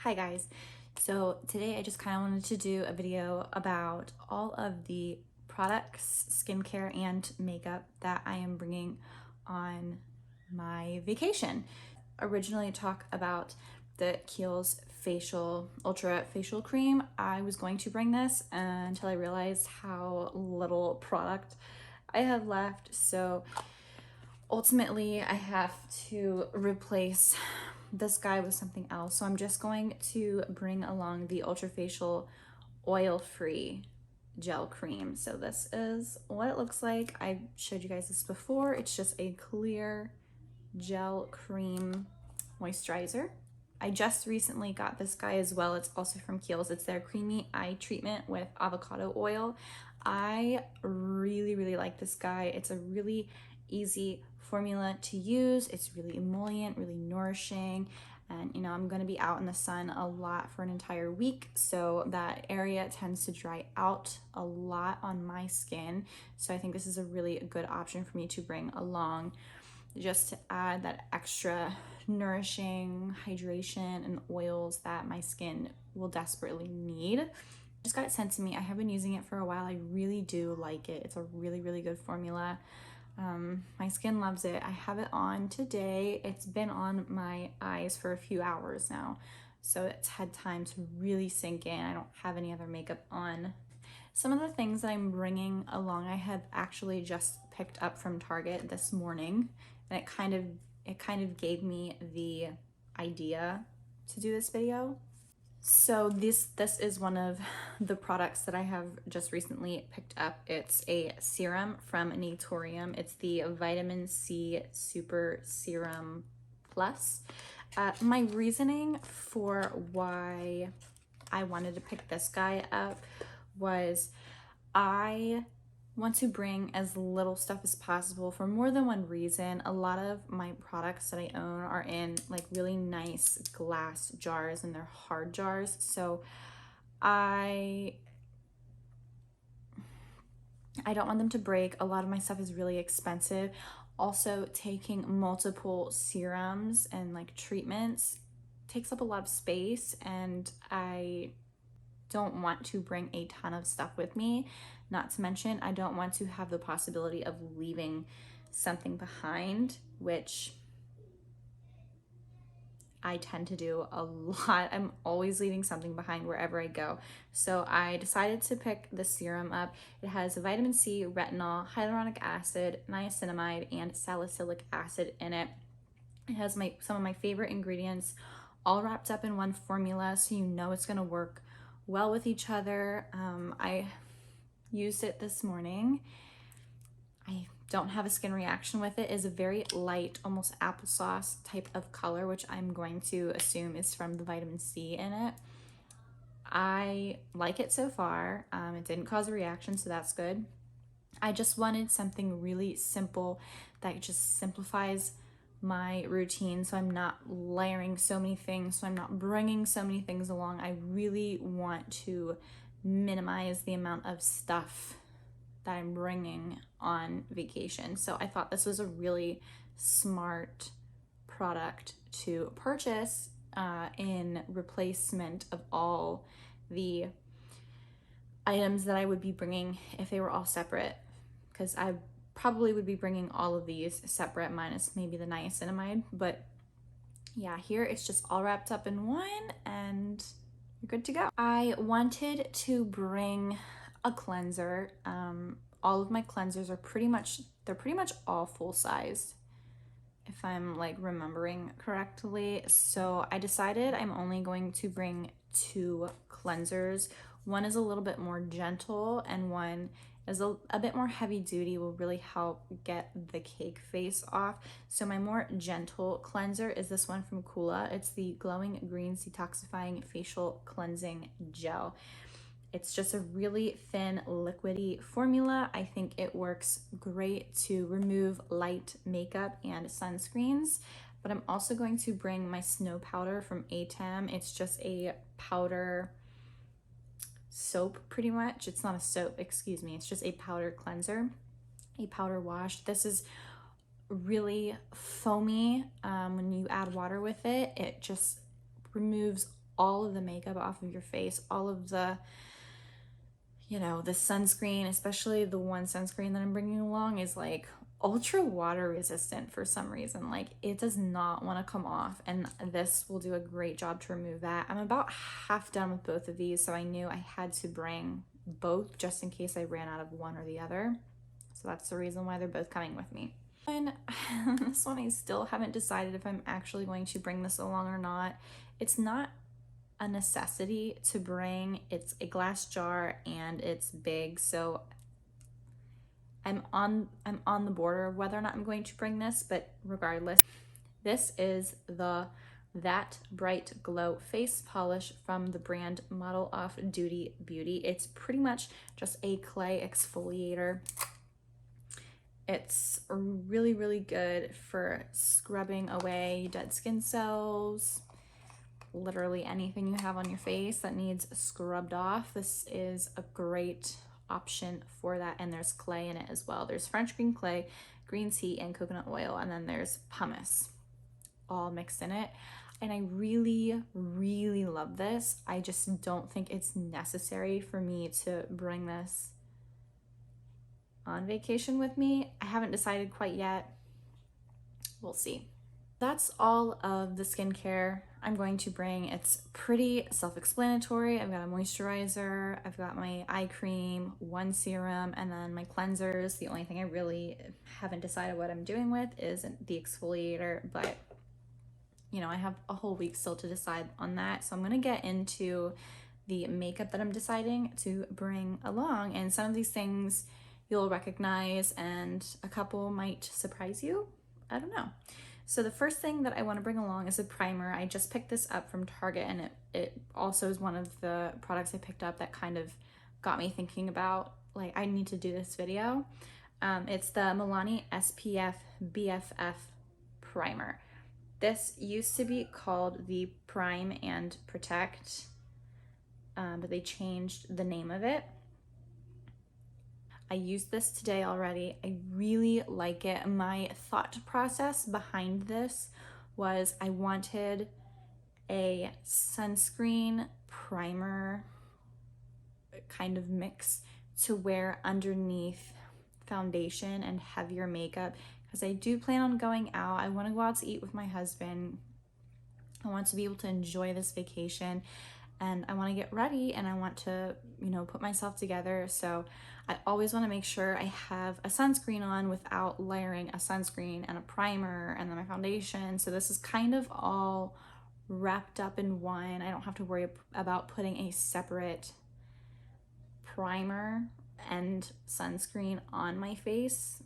Hi guys. So today I just kind of wanted to do a video about all of the products, skincare, and makeup that I am bringing on my vacation. Originally talk about the Kiehl's facial ultra facial cream. I was going to bring this until I realized how little product I have left. So ultimately I have to replace this guy with something else. So I'm just going to bring along the Ultra Facial oil-free gel cream. So this is what it looks like. I showed you guys this before. It's just a clear gel cream moisturizer. I just recently got this guy as well. It's also from Kiehl's. It's their creamy eye treatment with avocado oil. I really like this guy. It's a really easy formula to use. It's really emollient, really nourishing. And you know, I'm gonna be out in the sun a lot for an entire week, so that area tends to dry out a lot on my skin. So I think this is a really good option for me to bring along, just to add that extra nourishing hydration and oils that my skin will desperately need. Just got it sent to me. I have been using it for a while. I really do like it. It's a really good formula. My skin loves it. I have it on today. It's been on my eyes for a few hours now, so it's had time to really sink in. I don't have any other makeup on. Some of the things that I'm bringing along, I have actually just picked up from Target this morning, and it kind of gave me the idea to do this video. So this is one of the products that I have just recently picked up. It's a serum from Naturium. It's the Vitamin C Super Serum Plus. My reasoning for why I wanted to pick this guy up was I want to bring as little stuff as possible for more than one reason. A lot of my products that I own are in like really nice glass jars, and they're hard jars. So I don't want them to break. A lot of my stuff is really expensive. Also, taking multiple serums and like treatments takes up a lot of space, and I don't want to bring a ton of stuff with me. Not to mention, I don't want to have the possibility of leaving something behind, which I tend to do a lot. I'm always leaving something behind wherever I go. So I decided to pick the serum up. It has vitamin C, retinol, hyaluronic acid, niacinamide, and salicylic acid in it. It has some of my favorite ingredients all wrapped up in one formula, so you know it's gonna work well with each other. I used it this morning. I don't have a skin reaction with it. It's a very light, almost applesauce type of color, which I'm going to assume is from the vitamin C in it. I like it so far. It didn't cause a reaction, so that's good. I just wanted something really simple that just simplifies my routine, so I'm not layering so many things, so I'm not bringing so many things along. I really want to minimize the amount of stuff that I'm bringing on vacation. So I thought this was a really smart product to purchase in replacement of all the items that I would be bringing if they were all separate, because I probably would be bringing all of these separate minus maybe the niacinamide. But yeah, here it's just all wrapped up in one and you're good to go. I wanted to bring a cleanser. All of my cleansers are pretty much all full size, if I'm like remembering correctly. So I decided I'm only going to bring 2 cleansers. One is a little bit more gentle, and one is a bit more heavy duty, will really help get the cake face off. So my more gentle cleanser is this one from Kula. It's the Glowing Greens Detoxifying Facial Cleansing Gel. It's just a really thin, liquidy formula. I think it works great to remove light makeup and sunscreens. But I'm also going to bring my snow powder from Ebates. It's just a powder soap, pretty much. It's not a soap, excuse me. It's just a powder cleanser, a powder wash. This is really foamy. When you add water with it, it just removes all of the makeup off of your face, all of the, you know, the sunscreen, especially the one sunscreen that I'm bringing along is like ultra water resistant for some reason. Like it does not want to come off, and this will do a great job to remove that. I'm about half done with both of these, so I knew I had to bring both just in case I ran out of one or the other. So that's the reason why they're both coming with me. And this one I still haven't decided if I'm actually going to bring this along or not. It's not a necessity to bring. It's a glass jar and it's big, so I'm on the border of whether or not I'm going to bring this, but regardless, this is the That Bright Glow face polish from the brand Model Off Duty Beauty. It's pretty much just a clay exfoliator. It's really, really good for scrubbing away dead skin cells, literally anything you have on your face that needs scrubbed off. This is a great option for that. And there's clay in it as well. There's French green clay, green tea, and coconut oil, and then there's pumice all mixed in it. And I really, really love this. I just don't think it's necessary for me to bring this on vacation with me. I haven't decided quite yet. We'll see. That's all of the skincare I'm going to bring. It's pretty self-explanatory. I've got a moisturizer, I've got my eye cream, one serum, and then my cleansers. The only thing I really haven't decided what I'm doing with is the exfoliator, but you know, I have a whole week still to decide on that. So I'm gonna get into the makeup that I'm deciding to bring along, and some of these things you'll recognize and a couple might surprise you. I don't know. So the first thing that I want to bring along is a primer. I just picked this up from Target, and it also is one of the products I picked up that kind of got me thinking about, like, I need to do this video. It's the Milani Spf Bff Primer. This used to be called the Prime and Protect, but they changed the name of it. I used this today already. I really like it. My thought process behind this was I wanted a sunscreen primer kind of mix to wear underneath foundation and heavier makeup, because I do plan on going out. I want to go out to eat with my husband. I want to be able to enjoy this vacation, and I want to get ready, and I want to, you know, put myself together. So I always want to make sure I have a sunscreen on without layering a sunscreen and a primer and then my foundation. So this is kind of all wrapped up in one. I don't have to worry about putting a separate primer and sunscreen on my face,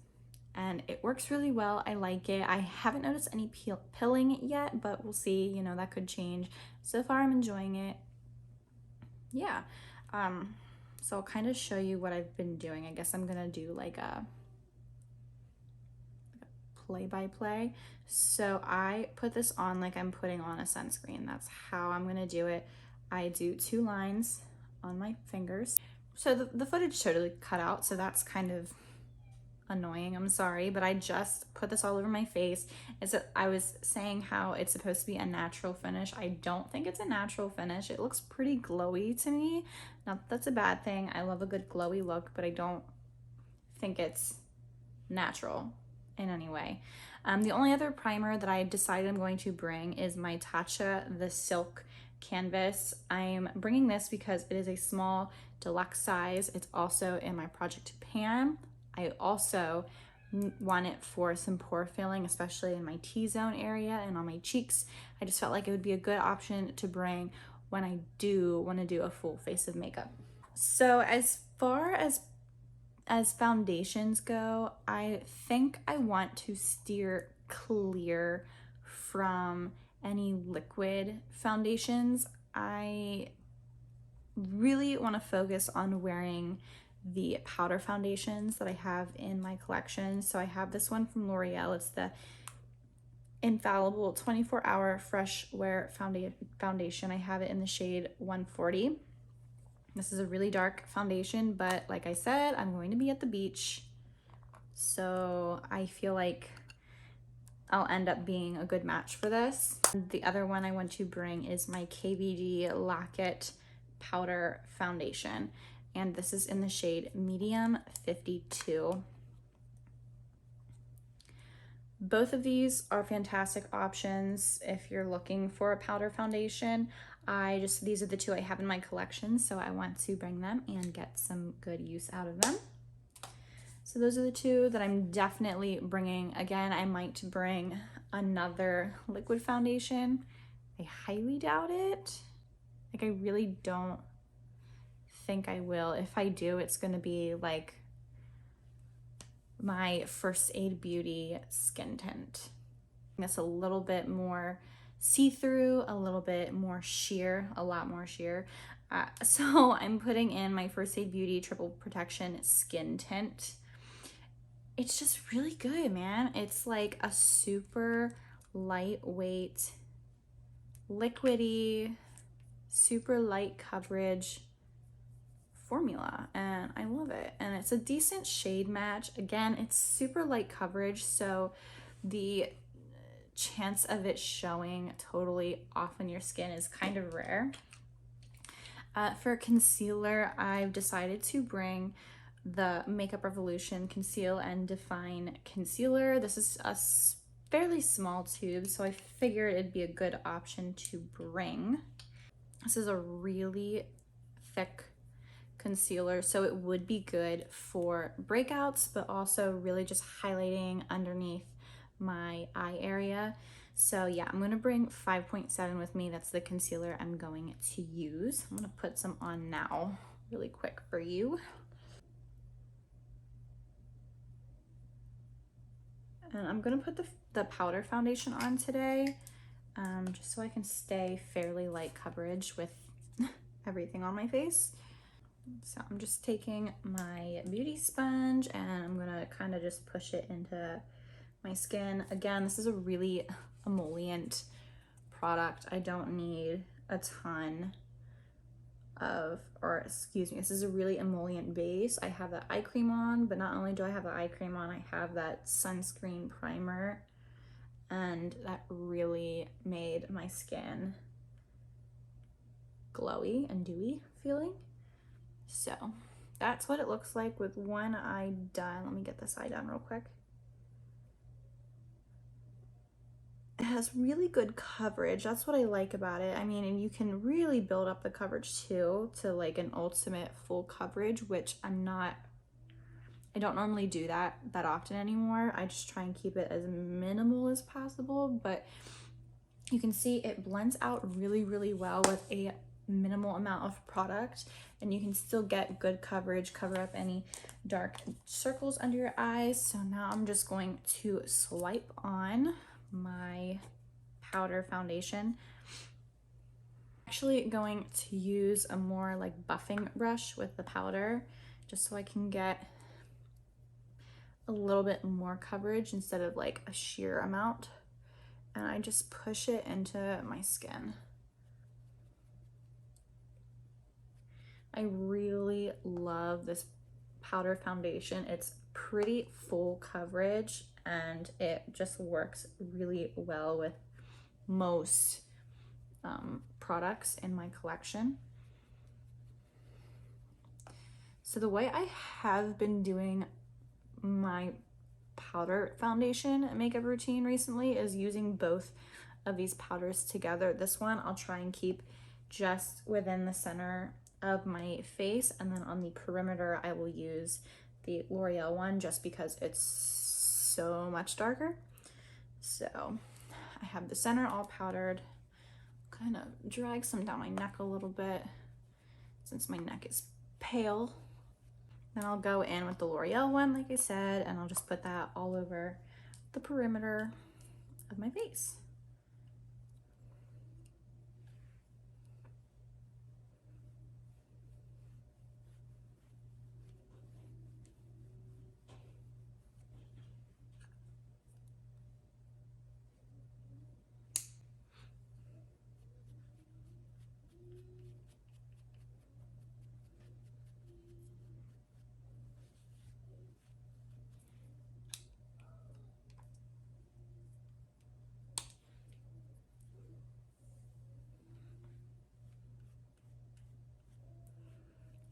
and it works really well. I like it. I haven't noticed any pilling yet, but we'll see. You know, that could change. So far I'm enjoying it. Yeah. So I'll kind of show you what I've been doing. I guess I'm gonna do like a play-by-play. So I put this on like I'm putting on a sunscreen. That's how I'm gonna do it. I do 2 lines on my fingers. So the footage totally cut out, so that's kind of annoying. I'm sorry, but I just put this all over my face. I was saying how it's supposed to be a natural finish. I don't think it's a natural finish. It looks pretty glowy to me. Not that that's a bad thing. I love a good glowy look, but I don't think it's natural in any way. The only other primer that I decided I'm going to bring is my Tatcha The Silk Canvas. I'm bringing this because it is a small deluxe size. It's also in my Project Pan. I also want it for some pore filling, especially in my T-zone area and on my cheeks. I just felt like it would be a good option to bring when I do want to do a full face of makeup. So as far as foundations go, I think I want to steer clear from any liquid foundations. I really want to focus on wearing the powder foundations that I have in my collection. So I have this one from L'Oreal. It's the Infallible 24-Hour Fresh Wear Foundation. I have it in the shade 140. This is a really dark foundation, but like I said, I'm going to be at the beach. So I feel like I'll end up being a good match for this. The other one I want to bring is my KVD Lock-It Powder Foundation. And this is in the shade Medium 52. Both of these are fantastic options if you're looking for a powder foundation. These are the two I have in my collection, so I want to bring them and get some good use out of them. So those are the two that I'm definitely bringing. Again, I might bring another liquid foundation. I highly doubt it. Like, I really don't think I will. If I do, it's gonna be like my First Aid Beauty skin tint. It's a little bit more see-through, a little bit more sheer, a lot more sheer. So I'm putting in my First Aid Beauty Triple Protection Skin Tint. It's just really good, man. It's like a super lightweight, liquidy, super light coverage formula, and I love it. And it's a decent shade match. Again, it's super light coverage, so the chance of it showing totally off on your skin is kind of rare. For concealer, I've decided to bring the Makeup Revolution Conceal and Define Concealer. This is a fairly small tube, so I figured it'd be a good option to bring. This is a really thick concealer, so it would be good for breakouts, but also really just highlighting underneath my eye area. So yeah, I'm gonna bring 5.7 with me. That's the concealer I'm going to use. I'm gonna put some on now really quick for you. And I'm gonna put the powder foundation on today, just so I can stay fairly light coverage with everything on my face. So I'm just taking my beauty sponge and I'm gonna kind of just push it into my skin. Again, this is a really emollient product. I don't need a ton of, or excuse me, this is a really emollient base. I have that eye cream on, but not only do I have the eye cream on, I have that sunscreen primer, and that really made my skin glowy and dewy feeling. So that's what it looks like with one eye done. Let me get this eye done real quick. It has really good coverage. That's what I like about it. I mean, and you can really build up the coverage too to like an ultimate full coverage, which I don't normally do that often anymore. I just try and keep it as minimal as possible, but you can see it blends out really, really well with a minimal amount of product, and you can still get good coverage, cover up any dark circles under your eyes. So now I'm just going to swipe on my powder foundation. Actually going to use a more like buffing brush with the powder, just so I can get a little bit more coverage instead of like a sheer amount. And I just push it into my skin. I really love this powder foundation. It's pretty full coverage and it just works really well with most products in my collection. So the way I have been doing my powder foundation makeup routine recently is using both of these powders together. This one I'll try and keep just within the center of my face, and then on the perimeter I will use the L'Oreal one just because it's so much darker. So I have the center all powdered. Kind of drag some down my neck a little bit since my neck is pale. Then I'll go in with the L'Oreal one, like I said, and I'll just put that all over the perimeter of my face.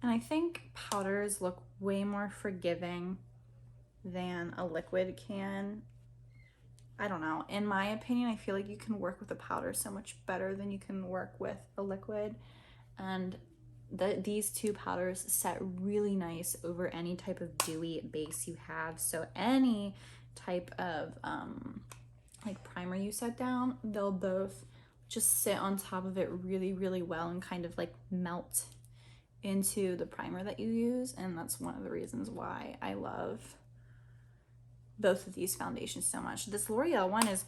And I think powders look way more forgiving than a liquid can. I don't know. In my opinion, I feel like you can work with a powder so much better than you can work with a liquid. And these two powders set really nice over any type of dewy base you have. So any type of like primer you set down, they'll both just sit on top of it really, really well and kind of like melt into the primer that you use. And that's one of the reasons why I love both of these foundations so much. This L'Oreal one is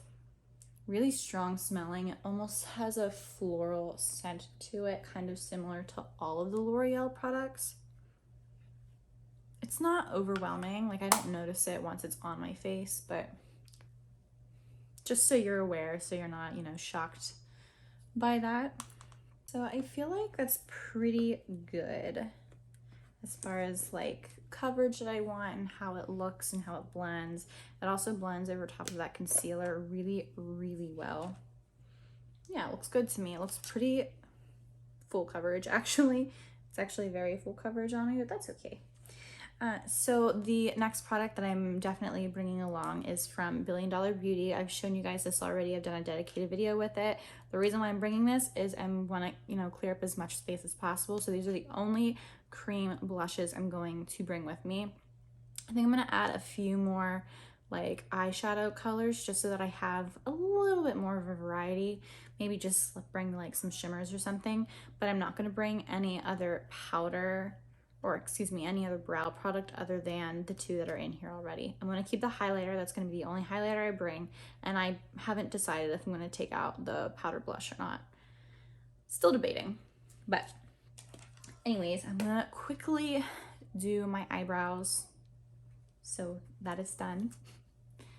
really strong smelling. It almost has a floral scent to it, kind of similar to all of the L'Oreal products. It's not overwhelming, like I don't notice it once it's on my face, but just so you're aware, so you're not, you know, shocked by that. So I feel like that's pretty good as far as like coverage that I want and how it looks and how it blends. It also blends over top of that concealer really, really well. Yeah, it looks good to me. It looks pretty full coverage, actually. It's actually very full coverage on me, but that's okay. So the next product that I'm definitely bringing along is from Billion Dollar Beauty. I've shown you guys this already. I've done a dedicated video with it. The reason why I'm bringing this is I want to, you know, clear up as much space as possible. So these are the only cream blushes I'm going to bring with me. I think I'm going to add a few more like eyeshadow colors just so that I have a little bit more of a variety. Maybe just bring like some shimmers or something, but I'm not going to bring any other powder or excuse me, any other brow product other than the two that are in here already. I'm going to keep the highlighter. That's going to be the only highlighter I bring. And I haven't decided if I'm going to take out the powder blush or not. Still debating. But anyways, I'm going to quickly do my eyebrows. So that is done.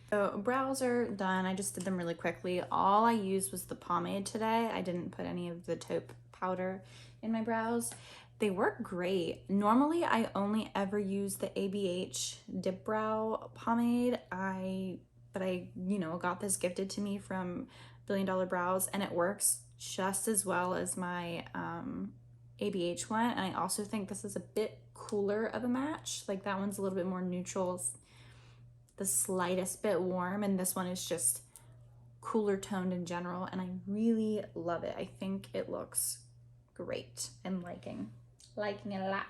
So brows are done. I just did them really quickly. All I used was the pomade today. I didn't put any of the taupe powder in my brows. They work great. Normally, I only ever use the ABH Dip Brow Pomade. But I, you know, got this gifted to me from Billion Dollar Brows, and it works just as well as my ABH one. And I also think this is a bit cooler of a match. Like that one's a little bit more neutral, the slightest bit warm, and this one is just cooler toned in general, and I really love it. I think it looks great. I'm liking it a lot.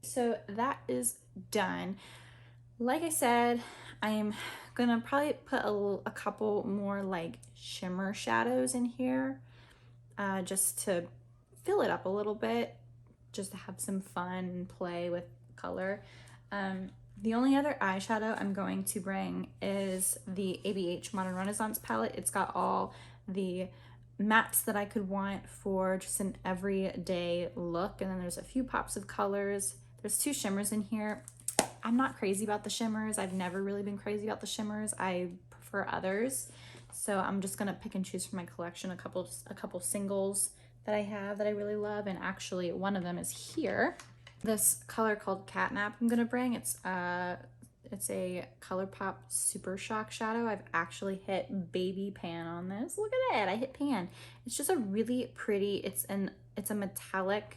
So that is done. Like I said, I'm gonna probably put a couple more like shimmer shadows in here just to fill it up a little bit, just to have some fun and play with color. The only other eyeshadow I'm going to bring is the ABH Modern Renaissance palette. It's got all the mattes that I could want for just an everyday look, and then there's a few pops of colors. There's two shimmers in here. I'm not crazy about the shimmers. I've never really been crazy about the shimmers. I prefer others. So I'm just gonna pick and choose from my collection a couple singles that I have that I really love, and actually one of them is here. This color called Catnap I'm gonna bring. It's a ColourPop Super Shock shadow. I've actually hit baby pan on this. Look at it, I hit pan. It's just a really pretty, it's a metallic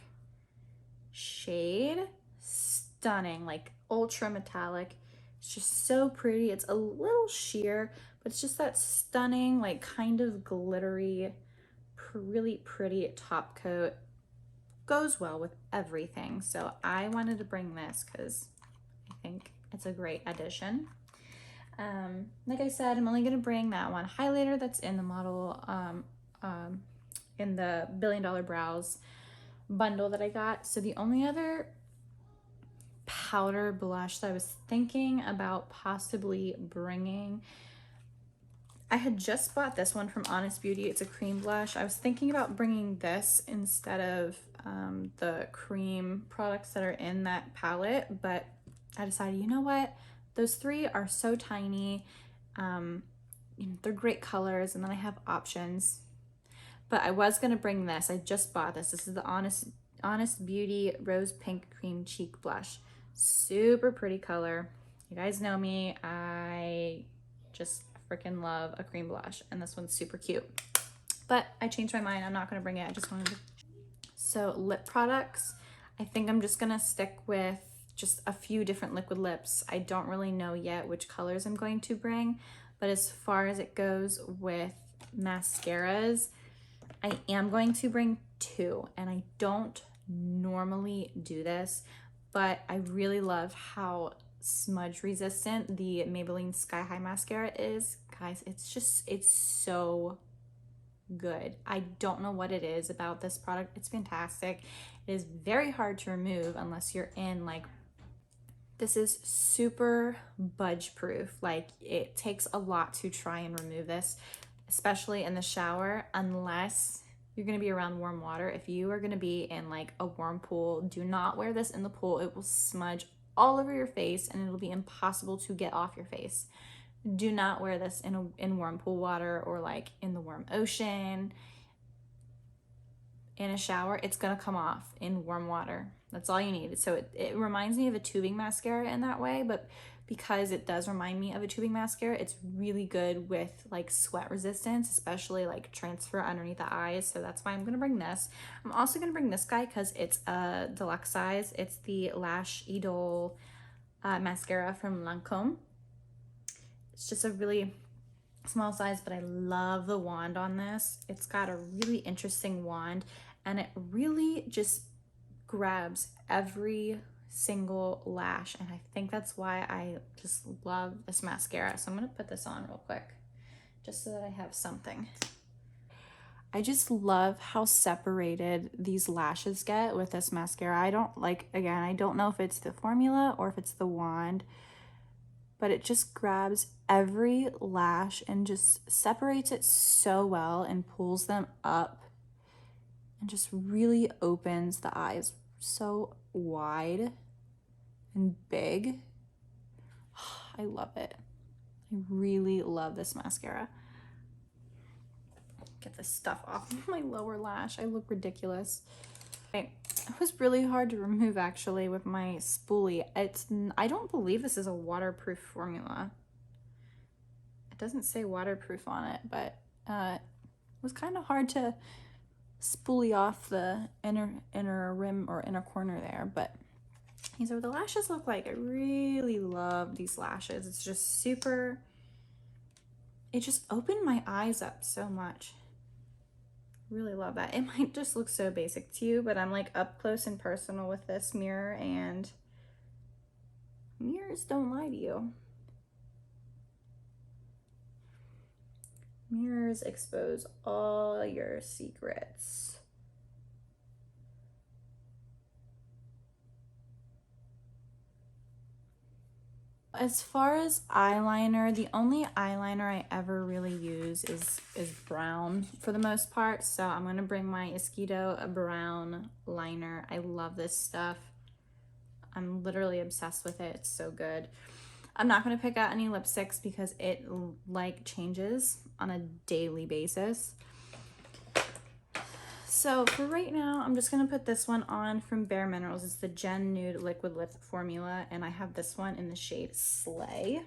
shade. Stunning, like ultra metallic. It's just so pretty. It's a little sheer, but it's just that stunning, like kind of glittery, really pretty top coat. Goes well with everything. So I wanted to bring this because I think it's a great addition. Like I said, I'm only gonna bring that one highlighter that's in the model, in the Billion Dollar Brows bundle that I got. So the only other powder blush that I was thinking about possibly bringing, I had just bought this one from Honest Beauty. It's a cream blush. I was thinking about bringing this instead of the cream products that are in that palette, but I decided, you know what? Those three are so tiny. You know, they're great colors, and then I have options. But I was gonna bring this. I just bought this. This is the Honest Beauty Rose Pink Cream Cheek Blush. Super pretty color. You guys know me. I just freaking love a cream blush, and this one's super cute. But I changed my mind. I'm not gonna bring it. I just wanted to. So lip products. I think I'm just gonna stick with just a few different liquid lips. I don't really know yet which colors I'm going to bring, but as far as it goes with mascaras, I am going to bring two, and I don't normally do this, but I really love how smudge resistant the Maybelline Sky High mascara is. Guys, it's so good. I don't know what it is about this product. It's fantastic. It is very hard to remove unless you're in like, this is super budge proof. Like, it takes a lot to try and remove this, especially in the shower, unless you're gonna be around warm water. If you are gonna be in like a warm pool, do not wear this in the pool. It will smudge all over your face and it'll be impossible to get off your face. Do not wear this in warm pool water or like in the warm ocean. In a shower, it's gonna come off in warm water. That's all you need. So it reminds me of a tubing mascara in that way, but because it does remind me of a tubing mascara, it's really good with like sweat resistance, especially like transfer underneath the eyes. So that's why I'm gonna bring this. I'm also gonna bring this guy because it's a deluxe size. It's the Lash Idol mascara from Lancome. It's just a really small size, but I love the wand on this. It's got a really interesting wand and it really just grabs every single lash, and I think that's why I just love this mascara. So I'm gonna put this on real quick just so that I have something. I just love how separated these lashes get with this mascara. I don't like, again, I don't know if it's the formula or if it's the wand, but it just grabs every lash and just separates it so well and pulls them up and just really opens the eyes so wide and big. I love it. I really love this mascara. Get this stuff off my lower lash. I look ridiculous. Okay. It was really hard to remove actually with my spoolie. I don't believe this is a waterproof formula. It doesn't say waterproof on it, but it was kind of hard to spoolie off the inner rim or inner corner there, but these are what the lashes look like. I really love these lashes. It's just super, it just opened my eyes up so much. Really love that. It might just look so basic to you, but I'm like up close and personal with this mirror, and mirrors don't lie to you. Mirrors expose all your secrets. As far as eyeliner, the only eyeliner I ever really use is brown for the most part. So I'm gonna bring my Esquito brown liner. I love this stuff. I'm literally obsessed with it. It's so good. I'm not gonna pick out any lipsticks because it like changes on a daily basis. So for right now, I'm just gonna put this one on from Bare Minerals. It's the Gen Nude Liquid Lip Formula, and I have this one in the shade Slay.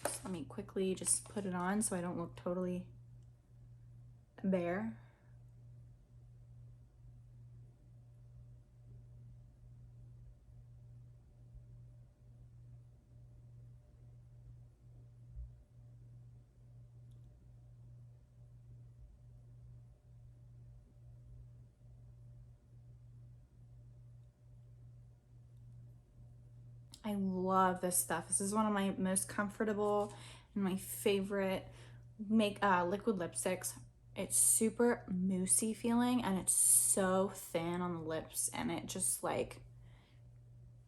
So let me quickly just put it on so I don't look totally bare. I love this stuff. This is one of my most comfortable and my favorite liquid lipsticks. It's super moussey feeling and it's so thin on the lips, and it just like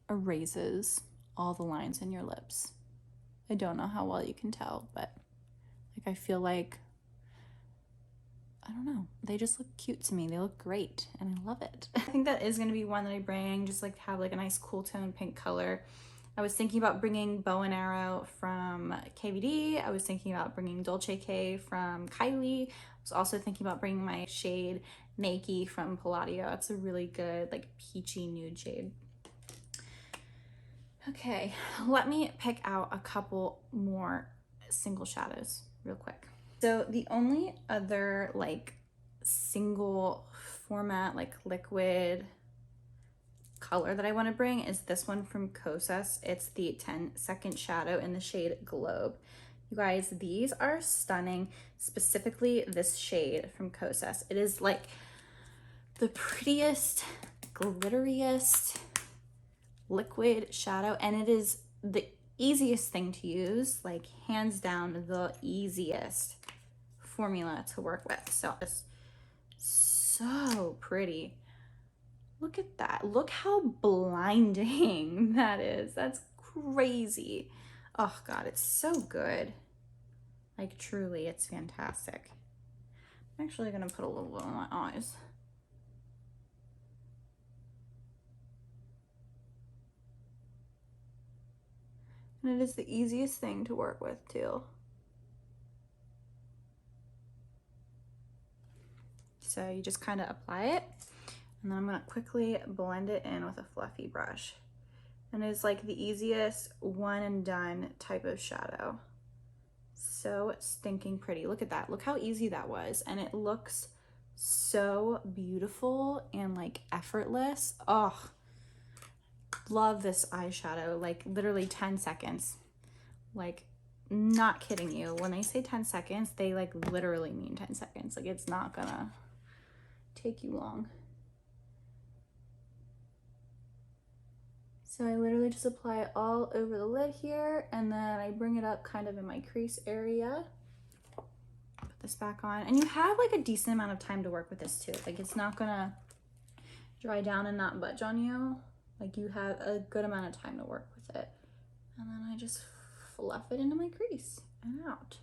erases all the lines in your lips. I don't know how well you can tell, but like I feel like, I don't know, they just look cute to me. They look great and I love it. I think that is going to be one that I bring, just like have like a nice cool tone pink color. I was thinking about bringing Bow and Arrow from KVD. I was thinking about bringing Dolce K from Kylie. I was also thinking about bringing my shade Nakey from Palladio. It's a really good like peachy nude shade. Okay, let me pick out a couple more single shadows real quick. So the only other like single format like liquid color that I want to bring is this one from Kosas. It's the 10-second shadow in the shade Globe. You guys, these are stunning, specifically this shade from Kosas. It is like the prettiest, glitteriest liquid shadow, and it is the easiest thing to use, like hands down the easiest formula to work with. So it's so pretty. Look at that. Look how blinding that is. That's crazy. Oh God, it's so good. Like truly, it's fantastic. I'm actually gonna put a little bit on my eyes. And it is the easiest thing to work with too. So you just kind of apply it, and then I'm gonna quickly blend it in with a fluffy brush. And it's like the easiest one and done type of shadow. So stinking pretty. Look at that. Look how easy that was. And it looks so beautiful and like effortless. Oh, love this eyeshadow. Like literally 10 seconds. Like not kidding you. When they say 10 seconds, they like literally mean 10 seconds. Like it's not gonna take you long. So I literally just apply it all over the lid here, and then I bring it up kind of in my crease area. Put this back on, and you have like a decent amount of time to work with this too. Like it's not gonna dry down and not budge on you. Like you have a good amount of time to work with it. And then I just fluff it into my crease and out.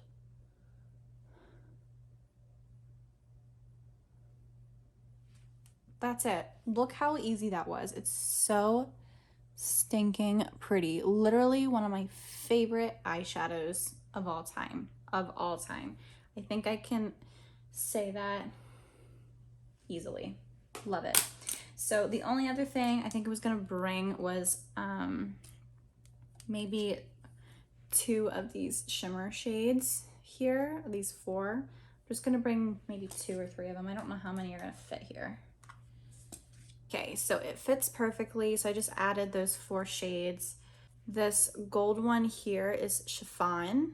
That's it. Look how easy that was. It's so stinking pretty. Literally one of my favorite eyeshadows of all time. I think I can say that easily. Love it. So the only other thing I think I was gonna bring was maybe 2 of these shimmer shades here, these 4. I'm just gonna bring maybe 2 or 3 of them. I don't know how many are gonna fit here. Okay, so it fits perfectly. So I just added those 4 shades. This gold one here is Chiffon.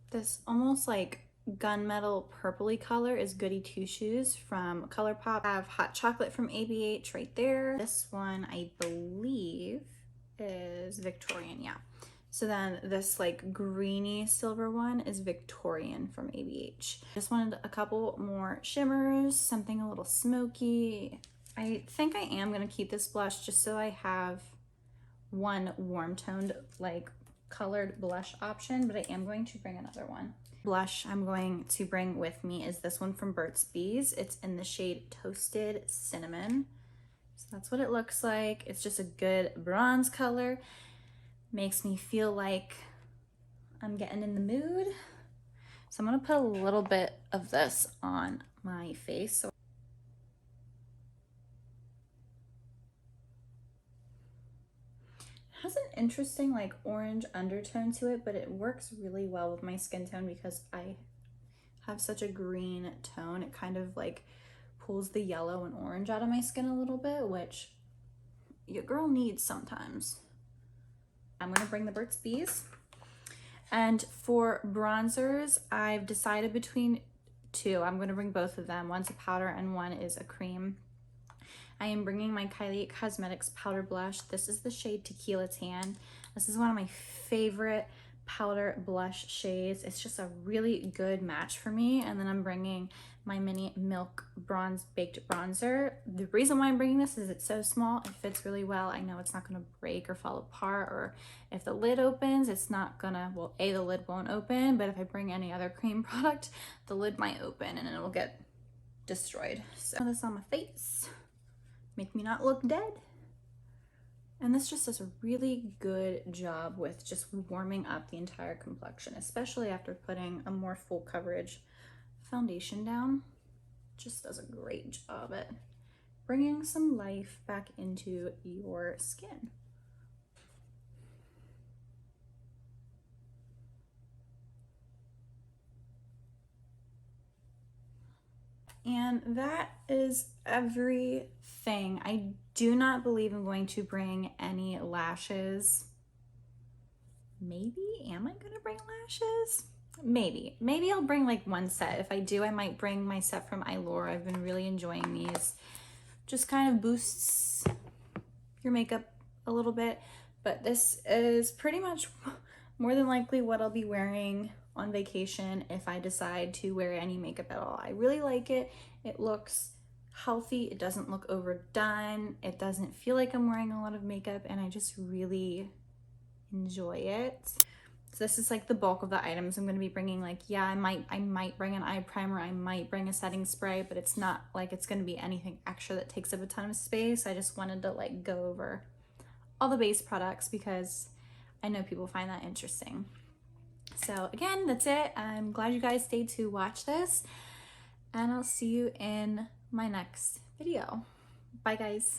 This almost like gunmetal purpley color is Goody Two Shoes from ColourPop. I have Hot Chocolate from Ebates right there. This one I believe is Victorian, yeah. So then this like greeny silver one is Victorian from ABH. Just wanted a couple more shimmers, something a little smoky. I think I am gonna keep this blush just so I have one warm toned like colored blush option, but I am going to bring another one. Blush I'm going to bring with me is this one from Burt's Bees. It's in the shade Toasted Cinnamon. So that's what it looks like. It's just a good bronze color. Makes me feel like I'm getting in the mood. So I'm gonna put a little bit of this on my face. So it has an interesting like orange undertone to it, but it works really well with my skin tone because I have such a green tone. It kind of like pulls the yellow and orange out of my skin a little bit, which your girl needs sometimes. I'm gonna bring the Burt's Bees. And for bronzers, I've decided between 2. I'm gonna bring both of them. One's a powder and one is a cream. I am bringing my Kylie Cosmetics powder blush. This is the shade Tequila Tan. This is one of my favorite powder blush shades. It's just a really good match for me. And then I'm bringing my mini Milk Bronze Baked Bronzer. The reason why I'm bringing this is it's so small. It fits really well. I know it's not gonna break or fall apart, or if the lid opens, it's not gonna, well, A, the lid won't open, but if I bring any other cream product, the lid might open and it'll get destroyed. So put this on my face, make me not look dead. And this just does a really good job with just warming up the entire complexion, especially after putting a more full coverage foundation down. Just does a great job at bringing some life back into your skin. And that is everything. I do not believe I'm going to bring any lashes. Maybe, am I gonna bring lashes? Maybe I'll bring like one set. If I do, I might bring my set from Eyeliner. I've been really enjoying these. Just kind of boosts your makeup a little bit, but this is pretty much more than likely what I'll be wearing on vacation if I decide to wear any makeup at all. I really like it. It looks healthy. It doesn't look overdone. It doesn't feel like I'm wearing a lot of makeup, and I just really enjoy it. So this is like the bulk of the items I'm going to be bringing. Like, yeah, I might bring an eye primer, I might bring a setting spray, but it's not like it's going to be anything extra that takes up a ton of space. I just wanted to like go over all the base products because I know people find that interesting. So again, that's it. I'm glad you guys stayed to watch this, and I'll see you in my next video. Bye guys.